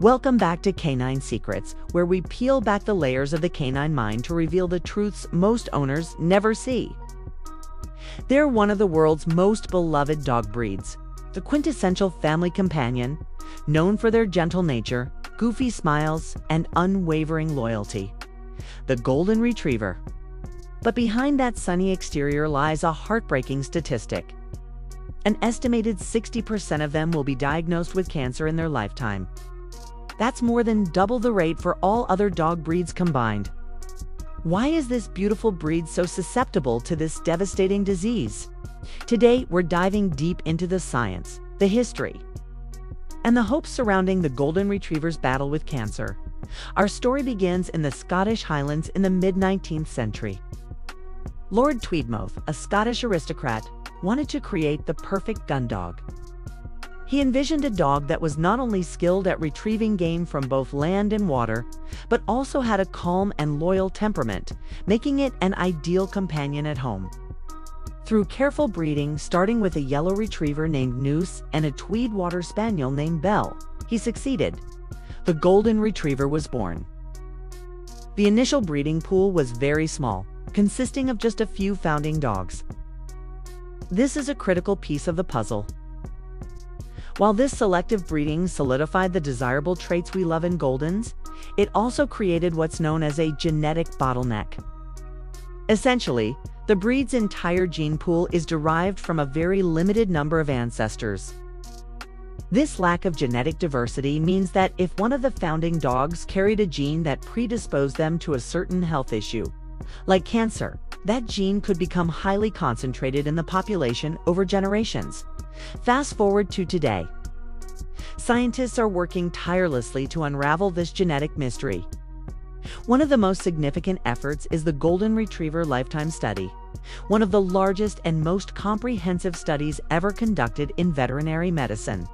Welcome back to Canine Secrets, where we peel back the layers of the canine mind to reveal the truths most owners never see. They're one of the world's most beloved dog breeds, the quintessential family companion, known for their gentle nature, goofy smiles, and unwavering loyalty. The Golden Retriever. But behind that sunny exterior lies a heartbreaking statistic. An estimated 60% of them will be diagnosed with cancer in their lifetime. That's more than double the rate for all other dog breeds combined. Why is this beautiful breed so susceptible to this devastating disease? Today, we're diving deep into the science, the history, and the hopes surrounding the Golden Retriever's battle with cancer. Our story begins in the Scottish Highlands in the mid-19th century. Lord Tweedmouth, a Scottish aristocrat, wanted to create the perfect gun dog. He envisioned a dog that was not only skilled at retrieving game from both land and water, but also had a calm and loyal temperament, making it an ideal companion at home. Through careful breeding, starting with a yellow retriever named Noose and a Tweed water spaniel named Belle, he succeeded. The Golden Retriever was born. The initial breeding pool was very small, consisting of just a few founding dogs. This is a critical piece of the puzzle. While this selective breeding solidified the desirable traits we love in Goldens, it also created what's known as a genetic bottleneck. Essentially, the breed's entire gene pool is derived from a very limited number of ancestors. This lack of genetic diversity means that if one of the founding dogs carried a gene that predisposed them to a certain health issue, like cancer, that gene could become highly concentrated in the population over generations. Fast forward to today. Scientists are working tirelessly to unravel this genetic mystery. One of the most significant efforts is the Golden Retriever Lifetime Study, one of the largest and most comprehensive studies ever conducted in veterinary medicine.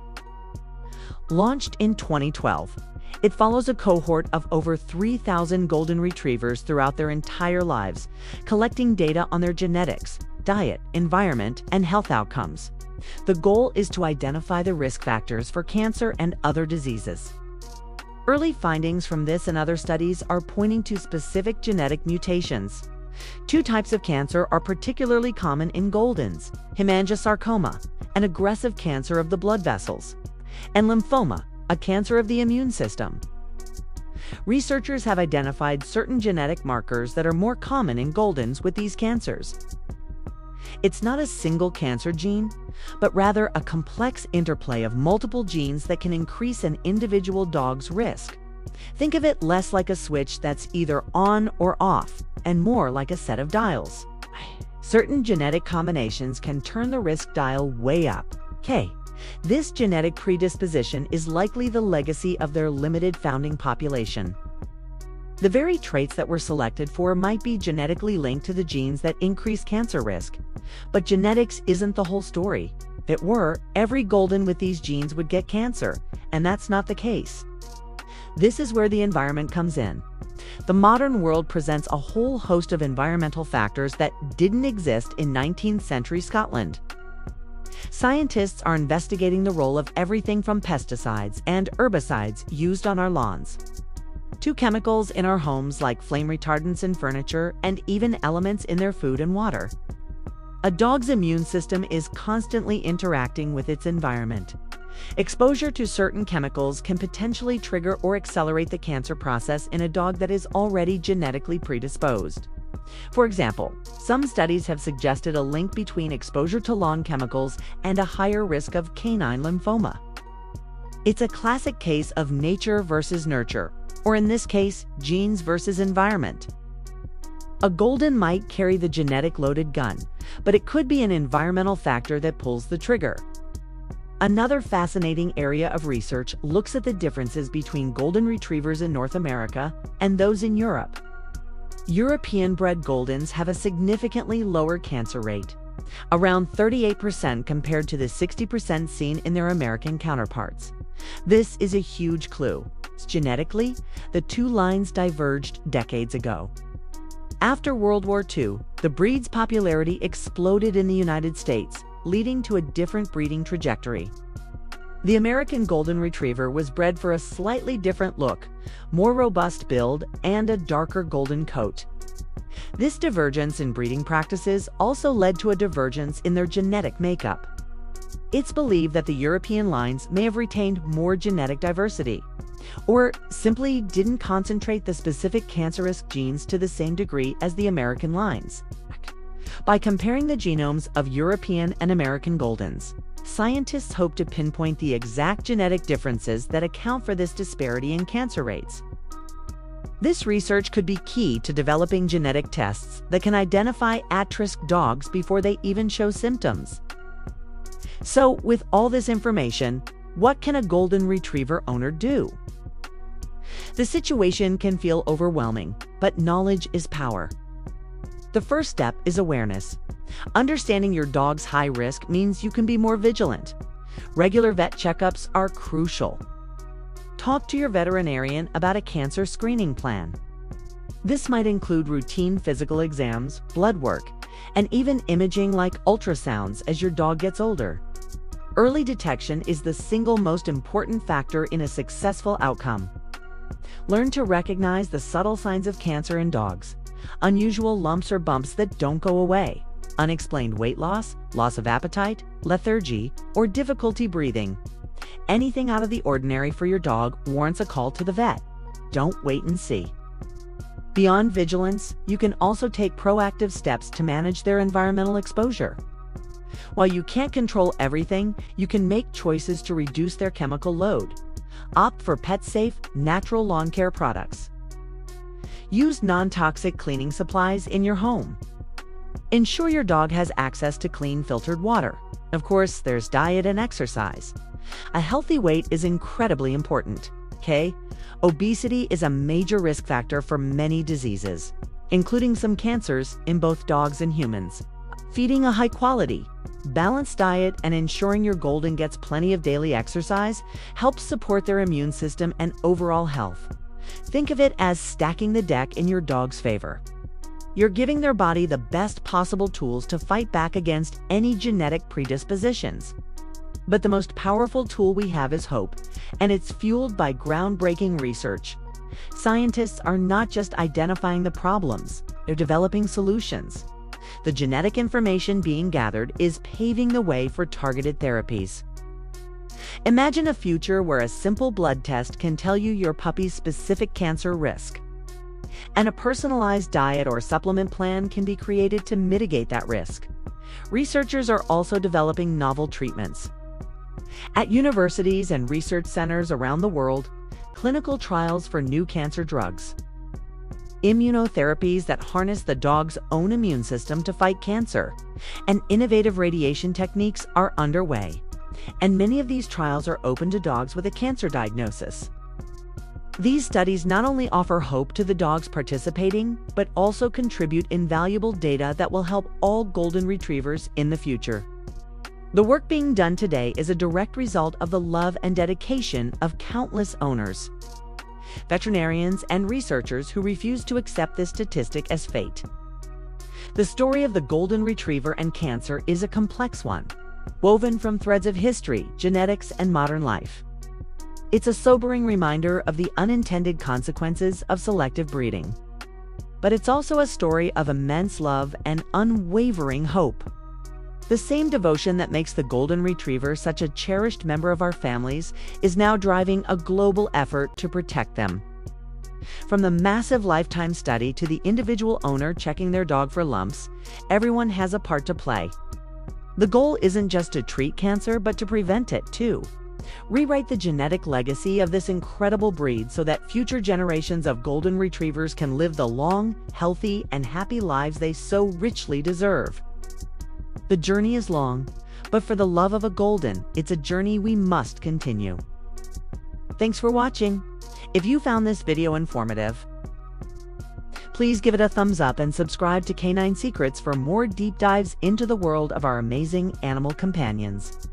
Launched in 2012, it follows a cohort of over 3,000 Golden Retrievers throughout their entire lives, collecting data on their genetics, diet, environment, and health outcomes. The goal is to identify the risk factors for cancer and other diseases. Early findings from this and other studies are pointing to specific genetic mutations. Two types of cancer are particularly common in Goldens: hemangiosarcoma, an aggressive cancer of the blood vessels, and lymphoma, a cancer of the immune system. Researchers have identified certain genetic markers that are more common in Goldens with these cancers. It's not a single cancer gene, but rather a complex interplay of multiple genes that can increase an individual dog's risk. Think of it less like a switch that's either on or off, and more like a set of dials. Certain genetic combinations can turn the risk dial way up. This genetic predisposition is likely the legacy of their limited founding population. The very traits that were selected for might be genetically linked to the genes that increase cancer risk. But genetics isn't the whole story. If it were, every Golden with these genes would get cancer, and that's not the case. This is where the environment comes in. The modern world presents a whole host of environmental factors that didn't exist in 19th century Scotland. Scientists are investigating the role of everything from pesticides and herbicides used on our lawns, to chemicals in our homes like flame retardants in furniture and even elements in their food and water. A dog's immune system is constantly interacting with its environment. Exposure to certain chemicals can potentially trigger or accelerate the cancer process in a dog that is already genetically predisposed. For example, some studies have suggested a link between exposure to lawn chemicals and a higher risk of canine lymphoma. It's a classic case of nature versus nurture, or in this case, genes versus environment. A Golden might carry the genetic loaded gun, but it could be an environmental factor that pulls the trigger. Another fascinating area of research looks at the differences between Golden Retrievers in North America and those in Europe. European-bred Goldens have a significantly lower cancer rate, around 38% compared to the 60% seen in their American counterparts. This is a huge clue. Genetically, the two lines diverged decades ago. After World War II, the breed's popularity exploded in the United States, leading to a different breeding trajectory. The American Golden Retriever was bred for a slightly different look, more robust build, and a darker golden coat. This divergence in breeding practices also led to a divergence in their genetic makeup. It's believed that the European lines may have retained more genetic diversity, or simply didn't concentrate the specific cancerous genes to the same degree as the American lines. By comparing the genomes of European and American Goldens, scientists hope to pinpoint the exact genetic differences that account for this disparity in cancer rates. This research could be key to developing genetic tests that can identify at-risk dogs before they even show symptoms. So, with all this information, what can a Golden Retriever owner do? The situation can feel overwhelming, but knowledge is power. The first step is awareness. Understanding your dog's high risk means you can be more vigilant. Regular vet checkups are crucial. Talk to your veterinarian about a cancer screening plan. This might include routine physical exams, blood work, and even imaging like ultrasounds as your dog gets older. Early detection is the single most important factor in a successful outcome. Learn to recognize the subtle signs of cancer in dogs: unusual lumps or bumps that don't go away, unexplained weight loss, loss of appetite, lethargy, or difficulty breathing. Anything out of the ordinary for your dog warrants a call to the vet. Don't wait and see. Beyond vigilance, you can also take proactive steps to manage their environmental exposure. While you can't control everything, you can make choices to reduce their chemical load. Opt for pet-safe, natural lawn care products. Use non-toxic cleaning supplies in your home. Ensure your dog has access to clean filtered water. Of course, there's diet and exercise. A healthy weight is incredibly important. Obesity is a major risk factor for many diseases, including some cancers in both dogs and humans. Feeding a high-quality, balanced diet and ensuring your Golden gets plenty of daily exercise helps support their immune system and overall health. Think of it as stacking the deck in your dog's favor. You're giving their body the best possible tools to fight back against any genetic predispositions. But the most powerful tool we have is hope, and it's fueled by groundbreaking research. Scientists are not just identifying the problems, they're developing solutions. The genetic information being gathered is paving the way for targeted therapies. Imagine a future where a simple blood test can tell you your puppy's specific cancer risk, and a personalized diet or supplement plan can be created to mitigate that risk. Researchers are also developing novel treatments. At universities and research centers around the world, clinical trials for new cancer drugs, immunotherapies that harness the dog's own immune system to fight cancer, and innovative radiation techniques are underway. And many of these trials are open to dogs with a cancer diagnosis. These studies not only offer hope to the dogs participating, but also contribute invaluable data that will help all Golden Retrievers in the future. The work being done today is a direct result of the love and dedication of countless owners, veterinarians, and researchers who refuse to accept this statistic as fate. The story of the Golden Retriever and cancer is a complex one, woven from threads of history, genetics, and modern life. It's a sobering reminder of the unintended consequences of selective breeding. But it's also a story of immense love and unwavering hope. The same devotion that makes the Golden Retriever such a cherished member of our families is now driving a global effort to protect them. From the massive lifetime study to the individual owner checking their dog for lumps, everyone has a part to play. The goal isn't just to treat cancer, but to prevent it too. Rewrite the genetic legacy of this incredible breed so that future generations of Golden Retrievers can live the long, healthy, and happy lives they so richly deserve. The journey is long, but for the love of a Golden, it's a journey we must continue. Thanks for watching. If you found this video informative, please give it a thumbs up and subscribe to Canine Secrets for more deep dives into the world of our amazing animal companions.